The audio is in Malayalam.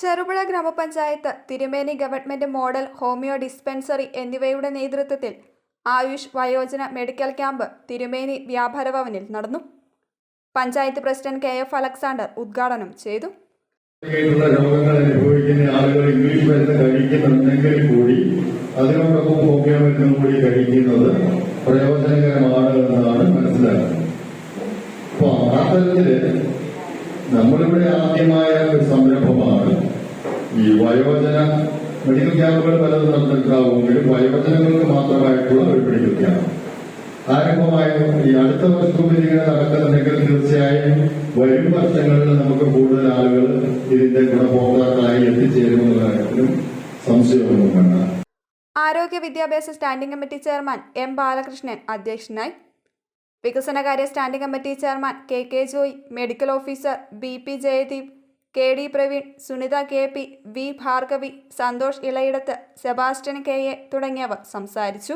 ചെറുപുഴ ഗ്രാമപഞ്ചായത്ത്, തിരുമേനി ഗവൺമെന്റ് മോഡൽ ഹോമിയോ ഡിസ്പെൻസറി എന്നിവയുടെ നേതൃത്വത്തിൽ ആയുഷ് വയോജന മെഡിക്കൽ ക്യാമ്പ് തിരുമേനി വ്യാപാര ഭവനിൽ നടന്നു. പഞ്ചായത്ത് പ്രസിഡന്റ് KF അലക്സാണ്ടർ ഉദ്ഘാടനം ചെയ്തു. രോഗങ്ങൾ അനുഭവിക്കുന്ന ആളുകൾ ഇംഗ്ലീഷ് മരുന്ന് കഴിക്കുന്നുണ്ടെങ്കിൽ കൂടി അതിനോടൊപ്പം ഹോമിയോ മരുന്നും കൂടി കഴിക്കുന്നത് പ്രയോജനകരമാണ് എന്നാണ് മനസ്സിലാക്കുന്നത്. അപ്പൊ ആ തരത്തില് നമ്മളിവിടെ ആദ്യമായ ഒരു സംരംഭമാണ് ഈ വയോജന മെഡിക്കൽ ക്യാമ്പുകൾ പലതും നടന്നിട്ടാവുമെങ്കിലും വയോജനങ്ങൾക്ക് മാത്രമായിട്ടുള്ള ഒരു മെഡിക്കൽ ക്യാമ്പ് ആരംഭമായ ഈ അടുത്ത വർഷവും ഇങ്ങനെ നടക്കുന്നുണ്ടെങ്കിൽ തീർച്ചയായും വരും വർഷങ്ങളിൽ നമുക്ക് കൂടുതൽ ആളുകൾ ഇതിന്റെ ഗുണഭോക്താക്കളായി എത്തിച്ചേരുമെന്ന കാര്യത്തിലും സംശയമൊന്നും വേണ്ട. ആരോഗ്യ വിദ്യാഭ്യാസ standing committee chairman M. Balakrishnan അധ്യക്ഷനായി. വികസനകാര്യ standing committee chairman KK Joy, medical officer BP Jayadeep, KD Praveen, Sunitha KP, V Bhargavi, Santhosh Elayidath, Sebastian KA തുടങ്ങിയവർ സംസാരിച്ചു.